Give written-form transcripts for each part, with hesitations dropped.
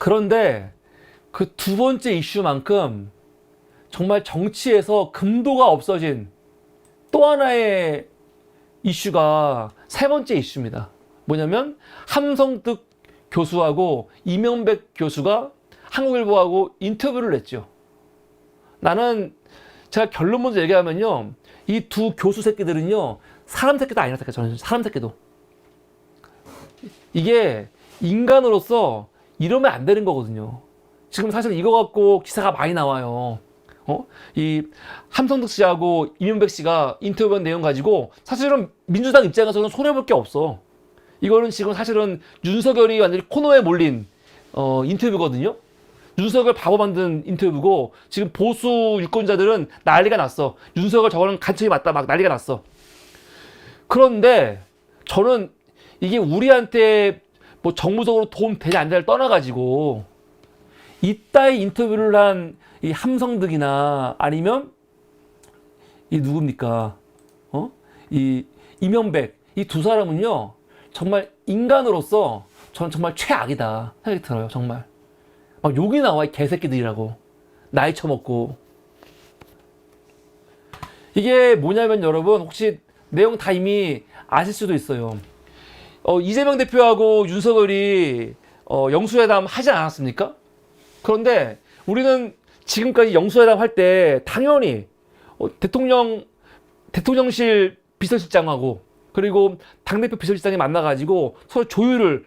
그런데 그 두 번째 이슈만큼 정말 정치에서 금도가 없어진 또 하나의 이슈가 세 번째 이슈입니다. 뭐냐면 함성득 교수하고 이명백 교수가 한국일보하고 인터뷰를 냈죠. 나는 제가 결론 먼저 얘기하면요, 이 두 교수 새끼들은요 사람 새끼도 아니라 새끼. 저는 사람 새끼도 이게 인간으로서 이러면 안 되는 거거든요. 지금 사실 이거 갖고 기사가 많이 나와요. 이 함성득 씨하고 이명백 씨가 인터뷰한 내용 가지고 사실은 민주당 입장에서는 손해볼 게 없어. 이거는 지금 사실은 윤석열이 완전히 코너에 몰린 인터뷰거든요. 윤석열 바보 만든 인터뷰고 지금 보수 유권자들은 난리가 났어. 윤석열 저거는 간첩이 맞다 막 난리가 났어. 그런데 저는 이게 우리한테 뭐 정무적으로 도움 되냐 안 되냐를 떠나가지고 이따위 인터뷰를 한 이 함성득이나 아니면 이 누굽니까? 이 이명백, 이 두 사람은요 정말 인간으로서 저는 정말 최악이다 생각이 들어요. 정말 막 욕이 나와, 이 개새끼들이라고. 나이 처먹고. 이게 뭐냐면 여러분, 혹시 내용 다 이미 아실 수도 있어요. 이재명 대표하고 윤석열이 영수회담 하지 않았습니까? 그런데 우리는 지금까지 영수회담 할 때 당연히 대통령실 비서실장하고 그리고 당대표 비서실장이 만나가지고 서로 조율을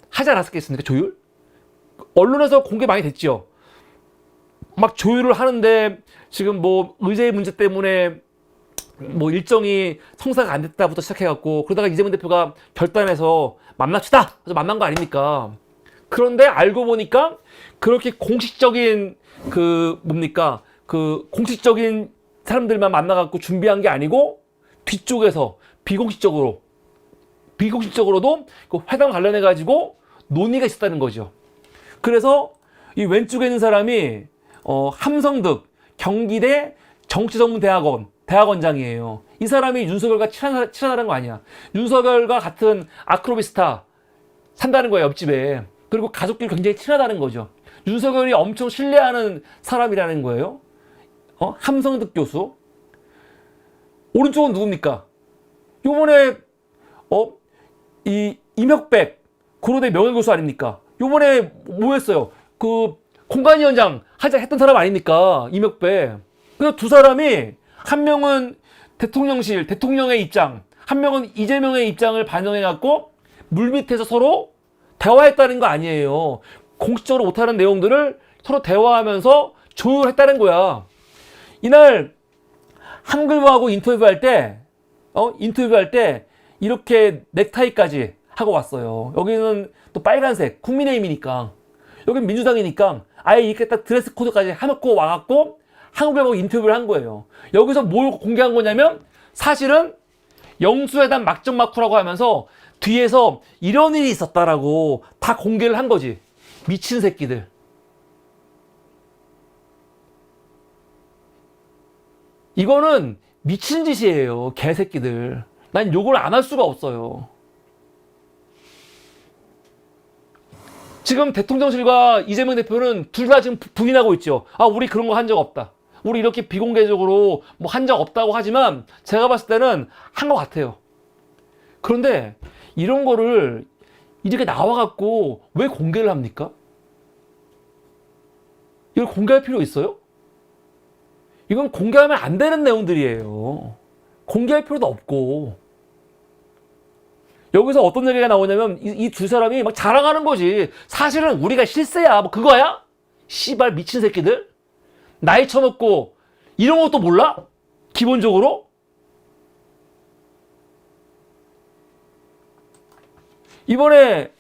하지 않았겠습니까? 조율? 언론에서 공개 많이 됐죠. 막 조율을 하는데 지금 뭐 의제 문제 때문에 뭐 일정이 성사가 안 됐다부터 시작해갖고 그러다가 이재명 대표가 결단해서 만납시다! 그래서 만난 거 아닙니까? 그런데 알고 보니까 그렇게 공식적인 공식적인 사람들만 만나갖고 준비한 게 아니고 뒤쪽에서 비공식적으로도 그 회담 관련해가지고 논의가 있었다는 거죠. 그래서 이 왼쪽에 있는 사람이 함성득 경기대 정치전문대학원 대학원장이에요. 이 사람이 윤석열과 친하다는 거 아니야. 윤석열과 같은 아크로비스타 산다는 거예요, 옆집에. 그리고 가족끼리 굉장히 친하다는 거죠. 윤석열이 엄청 신뢰하는 사람이라는 거예요. 함성득 교수. 오른쪽은 누굽니까? 요번에 이 임혁백 고려대 명예교수 아닙니까? 요번에 뭐 했어요? 그 공관위원장 했던 사람 아닙니까? 임혁백. 그래서 두 사람이 한 명은 대통령실, 대통령의 입장, 한 명은 이재명의 입장을 반영해갖고 물밑에서 서로 대화했다는 거 아니에요. 공식적으로 못하는 내용들을 서로 대화하면서 조율했다는 거야. 이날 한글보하고 인터뷰할 때 이렇게 넥타이까지 하고 왔어요. 여기는 또 빨간색 국민의힘이니까, 여기는 민주당이니까 아예 이렇게 딱 드레스 코드까지 해놓고 와갖고 한국일보하고 인터뷰를 한 거예요. 여기서 뭘 공개한 거냐면 사실은 영수회담 막전막후라고 하면서 뒤에서 이런 일이 있었다라고 다 공개를 한 거지. 미친 새끼들. 이거는 미친 짓이에요. 개새끼들. 난 욕을 안 할 수가 없어요. 지금 대통령실과 이재명 대표는 둘 다 지금 부인하고 있죠. 우리 그런 거 한 적 없다. 우리 이렇게 비공개적으로 뭐 한 적 없다고 하지만 제가 봤을 때는 한 것 같아요. 그런데 이런 거를 이렇게 나와갖고 왜 공개를 합니까? 이걸 공개할 필요 있어요? 이건 공개하면 안 되는 내용들이에요. 공개할 필요도 없고. 여기서 어떤 얘기가 나오냐면 이 두 사람이 막 자랑하는 거지. 사실은 우리가 실세야. 뭐 그거야? 씨발 미친 새끼들. 나이 처먹고 이런 것도 몰라? 기본적으로? 이번에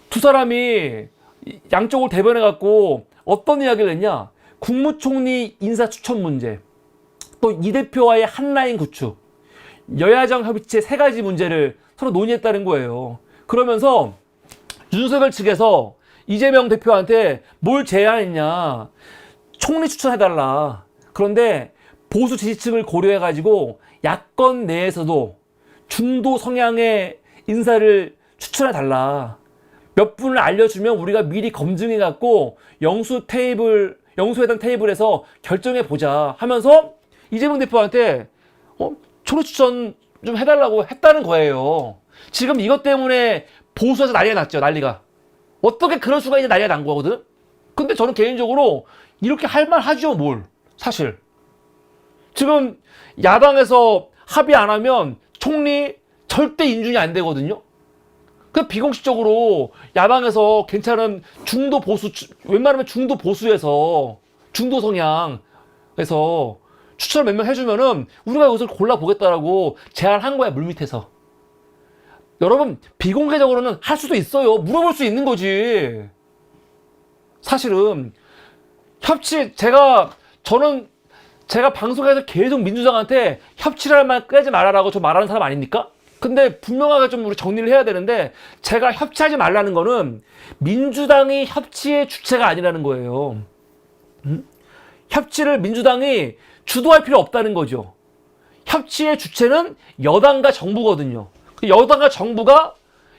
두 사람이 양쪽을 대변해갖고 어떤 이야기를 했냐? 국무총리 인사 추천 문제, 또 이 대표와의 한라인 구축, 여야정 협의체 세 가지 문제를 서로 논의했다는 거예요. 그러면서 윤석열 측에서 이재명 대표한테 뭘 제안했냐? 총리 추천해달라. 그런데 보수 지지층을 고려해가지고 야권 내에서도 중도 성향의 인사를 추천해달라. 몇 분을 알려주면 우리가 미리 검증해갖고 영수회담 테이블에서 결정해보자 하면서 이재명 대표한테 초로 추천 좀 해달라고 했다는 거예요. 지금 이것 때문에 보수에서 난리가 났죠. 난리가. 어떻게 그럴 수가 있냐 난리가 난 거거든. 근데 저는 개인적으로 이렇게 할 말 하죠. 뭘 사실 지금 야당에서 합의 안 하면 총리 절대 인준이 안 되거든요. 그 비공식적으로 야당에서 괜찮은 중도 보수, 웬만하면 중도 보수에서 중도 성향에서 추천을 몇 명 해주면은 우리가 이것을 골라보겠다라고 제안한 거야. 물밑에서. 여러분 비공개적으로는 할 수도 있어요. 물어볼 수 있는 거지. 사실은 저는 제가 방송에서 계속 민주당한테 협치를 할 말 끄지 말아라고 좀 말하는 사람 아닙니까? 근데 분명하게 좀 우리 정리를 해야 되는데, 제가 협치하지 말라는 거는 민주당이 협치의 주체가 아니라는 거예요. 협치를 민주당이 주도할 필요 없다는 거죠. 협치의 주체는 여당과 정부거든요. 여당과 정부가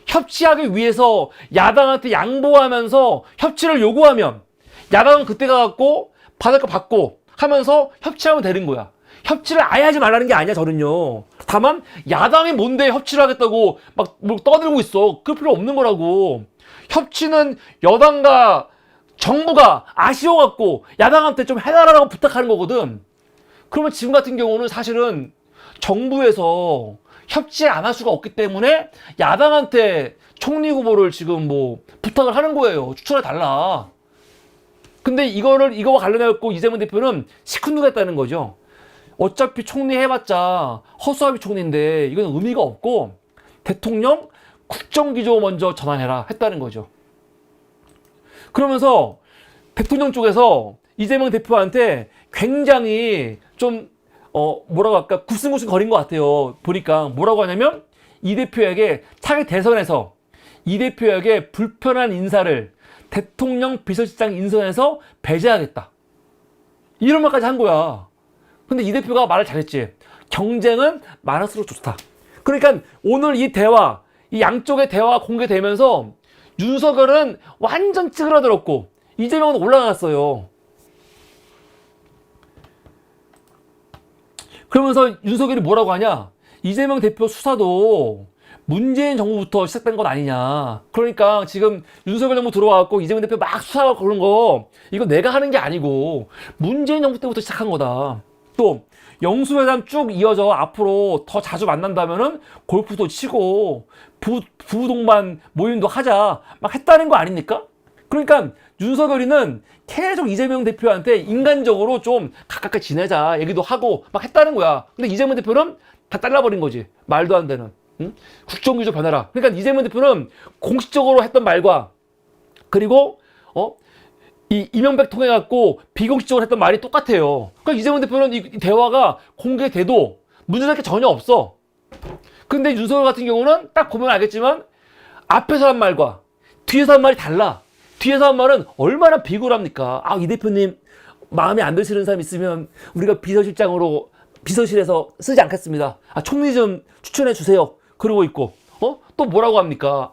협치하기 위해서 야당한테 양보하면서 협치를 요구하면 야당은 그때 가갖고 받을 거 받고 하면서 협치하면 되는 거야. 협치를 아예 하지 말라는 게 아니야, 저는요. 다만 야당이 뭔데 협치를 하겠다고 막 뭐 떠들고 있어. 그럴 필요 없는 거라고. 협치는 여당과 정부가 아쉬워갖고 야당한테 좀 해달라고 부탁하는 거거든. 그러면 지금 같은 경우는 사실은 정부에서 협치 안 할 수가 없기 때문에 야당한테 총리 후보를 지금 뭐 부탁을 하는 거예요. 추천해 달라. 근데 이거와 관련해갖고 이재명 대표는 시큰둥했다는 거죠. 어차피 총리 해봤자 허수아비 총리인데 이건 의미가 없고 대통령 국정기조 먼저 전환해라 했다는 거죠. 그러면서 대통령 쪽에서 이재명 대표한테 굉장히 좀 뭐라고 할까 굽신굽신 거린 것 같아요. 보니까 뭐라고 하냐면 이 대표에게 차기 대선에서 이 대표에게 불편한 인사를 대통령 비서실장 인선에서 배제하겠다. 이런 말까지 한 거야. 근데 이 대표가 말을 잘했지. 경쟁은 많을수록 좋다. 그러니까 오늘 이 대화, 이 양쪽의 대화가 공개되면서 윤석열은 완전 찌그러들었고 이재명은 올라갔어요. 그러면서 윤석열이 뭐라고 하냐? 이재명 대표 수사도 문재인 정부부터 시작된 건 아니냐. 그러니까 지금 윤석열 정부 들어와갖고 이재명 대표 막 수사하고 그런 거 이거 내가 하는 게 아니고 문재인 정부 때부터 시작한 거다. 또 영수회담 쭉 이어져 앞으로 더 자주 만난다면은 골프도 치고 부부동반 모임도 하자 막 했다는 거 아닙니까? 그러니까 윤석열이는 계속 이재명 대표한테 인간적으로 좀 가깝게 지내자 얘기도 하고 막 했다는 거야. 근데 이재명 대표는 다 잘라버린 거지. 말도 안 되는. 응? 국정기조 변해라. 그러니까 이재명 대표는 공식적으로 했던 말과 그리고 이 이명박 통해 갖고 비공식적으로 했던 말이 똑같아요. 그러니까 이재명 대표는 이 대화가 공개돼도 문제될 게 전혀 없어. 근데 윤석열 같은 경우는 딱 보면 알겠지만 앞에서 한 말과 뒤에서 한 말이 달라. 뒤에서 한 말은 얼마나 비굴합니까? 이 대표님 마음에 안 드시는 사람 있으면 우리가 비서실에서 쓰지 않겠습니다. 총리 좀 추천해 주세요. 그러고 있고 또 뭐라고 합니까?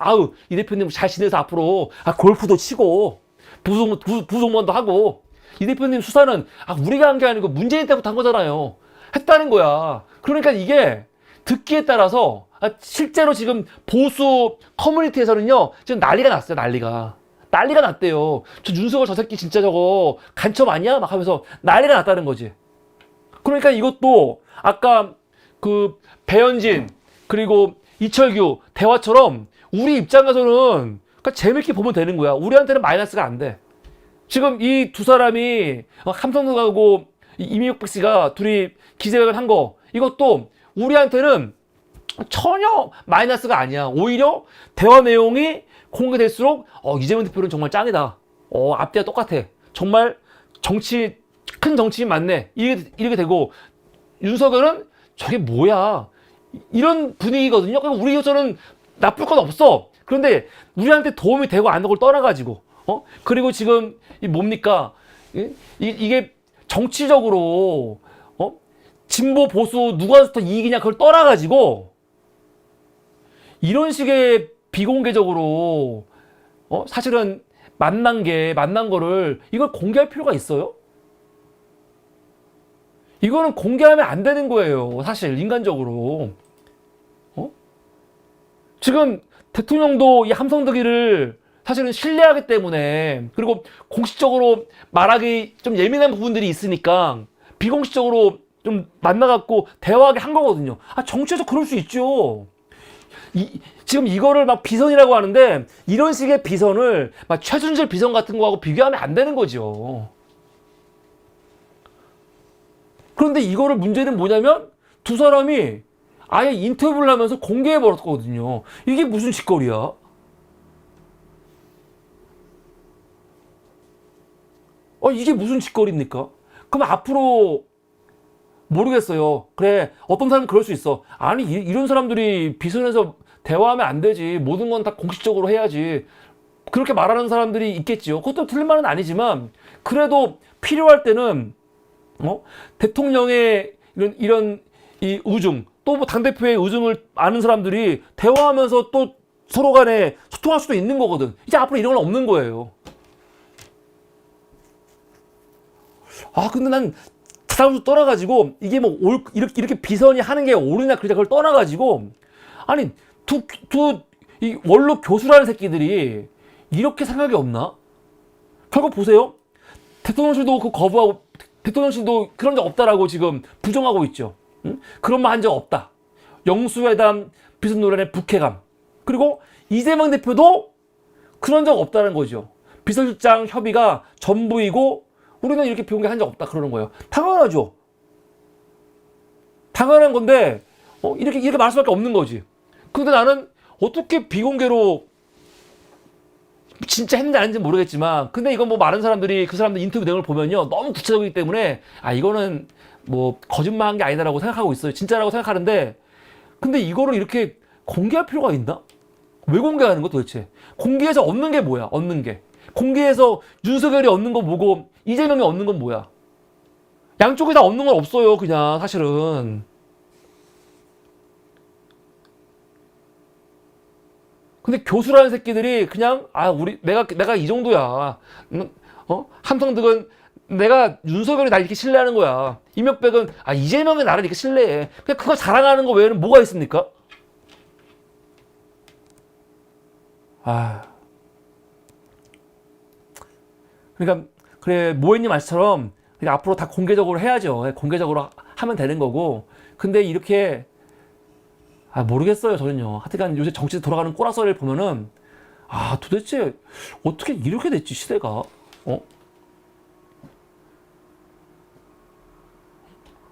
이 대표님 잘 지내서 앞으로 골프도 치고 부동반도 하고 이 대표님 수사는 우리가 한 게 아니고 문재인 때부터 한 거잖아요. 했다는 거야. 그러니까 이게 듣기에 따라서 실제로 지금 보수 커뮤니티에서는요 지금 난리가 났어요. 난리가 났대요. 저 윤석열 저 새끼 진짜 저거 간첩 아니야? 막 하면서 난리가 났다는 거지. 그러니까 이것도 아까 그 배현진 그리고 이철규 대화처럼 우리 입장에서는 그러니까 재밌게 보면 되는 거야. 우리한테는 마이너스가 안 돼. 지금 이 두 사람이 함성석하고 이명박 씨가 둘이 기자회견 한 거 이것도 우리한테는 전혀 마이너스가 아니야. 오히려 대화 내용이 공개될수록 이재명 대표는 정말 짱이다. 앞뒤가 똑같아. 정말 큰 정치인 맞네. 이렇게 되고 윤석열은 저게 뭐야. 이런 분위기거든요. 그러니까 우리로서는 나쁠 건 없어. 그런데 우리한테 도움이 되고 안 되고를 떠나가지고 그리고 지금 뭡니까 이게 정치적으로 진보 보수 누가 더 이익이냐 그걸 떠나가지고 이런 식의 비공개적으로 사실은 만난 거를 이걸 공개할 필요가 있어요? 이거는 공개하면 안 되는 거예요. 사실 인간적으로. 지금 대통령도 이 함성득이를 사실은 신뢰하기 때문에, 그리고 공식적으로 말하기 좀 예민한 부분들이 있으니까 비공식적으로 좀 만나갖고 대화하게 한 거거든요. 정치에서 그럴 수 있죠. 지금 이거를 막 비선이라고 하는데, 이런 식의 비선을 막 최순실 비선 같은 거하고 비교하면 안 되는 거죠. 그런데 이거를 문제는 뭐냐면, 두 사람이 아예 인터뷰를 하면서 공개해 버렸거든요. 이게 무슨 짓거리야? 이게 무슨 짓거리입니까? 그럼 앞으로 모르겠어요. 그래, 어떤 사람은 그럴 수 있어. 아니, 이런 사람들이 비선에서 대화하면 안 되지. 모든 건 다 공식적으로 해야지. 그렇게 말하는 사람들이 있겠지요. 그것도 틀린 말은 아니지만, 그래도 필요할 때는 대통령의 이런 이 의중, 또 뭐 당대표의 의중을 아는 사람들이 대화하면서 또 서로 간에 소통할 수도 있는 거거든. 이제 앞으로 이런 건 없는 거예요. 근데 난 사람도 떠나가지고, 이게 뭐 이렇게 비선이 하는 게 옳으냐 그러냐 그걸 떠나가지고, 아니 이 원로 교수라는 새끼들이 이렇게 생각이 없나? 결국 보세요. 대통령실도 그 거부하고, 대통령실도 그런 적 없다라고 지금 부정하고 있죠. 응? 그런 말 한 적 없다. 영수회담 비선노련의 북해감. 그리고 이재명 대표도 그런 적 없다는 거죠. 비서실장 협의가 전부이고 우리는 이렇게 비공개한 적 없다 그러는 거예요. 당연하죠. 당연한 건데 이렇게 말할 수밖에 없는 거지. 근데 나는 어떻게 비공개로 진짜 했는지 아닌지 모르겠지만, 근데 이건 뭐 많은 사람들이 그 사람들 인터뷰 내용을 보면요, 너무 구체적이기 때문에 이거는 뭐 거짓말한 게 아니다라고 생각하고 있어요. 진짜라고 생각하는데, 근데 이거를 이렇게 공개할 필요가 있나? 왜 공개하는 거 도대체? 공개해서 얻는 게 뭐야? 얻는 게 공개해서 윤석열이 얻는 거 뭐고 이재명이 얻는 건 뭐야? 양쪽에 다 얻는 건 없어요. 그냥 사실은. 근데 교수라는 새끼들이 그냥 내가 이 정도야. 함성득은 내가 윤석열이 날 이렇게 신뢰하는 거야. 이명백은 이재명이 나를 이렇게 신뢰해. 그냥 그거 자랑하는 거 외에는 뭐가 있습니까? 그러니까 그래, 모혜님 말처럼 그냥 앞으로 다 공개적으로 해야죠. 공개적으로 하면 되는 거고. 근데 이렇게 모르겠어요, 저는요. 하여튼 요새 정치 돌아가는 꼬라서리를 보면은 도대체 어떻게 이렇게 됐지, 시대가?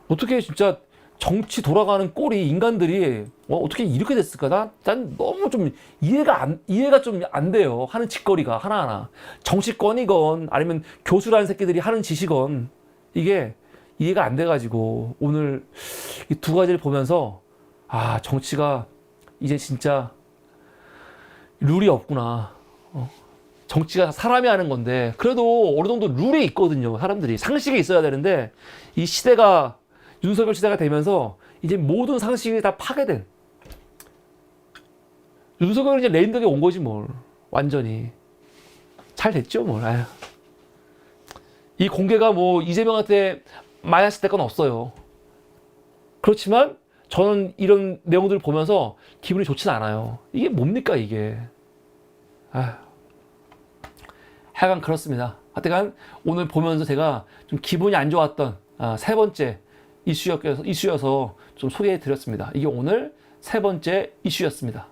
어떻게 진짜 정치 돌아가는 꼴이, 인간들이 어떻게 이렇게 됐을까? 난 너무 좀 이해가 좀 안 돼요. 하는 짓거리가 하나하나. 정치권이건 아니면 교수라는 새끼들이 하는 짓이건 이게 이해가 안 돼가지고 오늘 이 두 가지를 보면서 정치가 이제 진짜 룰이 없구나. 정치가 사람이 하는 건데, 그래도 어느 정도 룰이 있거든요. 사람들이 상식이 있어야 되는데, 이 시대가 윤석열 시대가 되면서 이제 모든 상식이 다 파괴된, 윤석열은 이제 레임덕에 온 거지 뭘. 완전히 잘 됐죠 뭘. 이 공개가 뭐 이재명한테 마이너스 될 건 없어요. 그렇지만 저는 이런 내용들을 보면서 기분이 좋진 않아요. 이게 뭡니까 이게. 하여간 그렇습니다. 하여간 오늘 보면서 제가 좀 기분이 안 좋았던 세 번째 이슈여서 좀 소개해 드렸습니다. 이게 오늘 세 번째 이슈였습니다.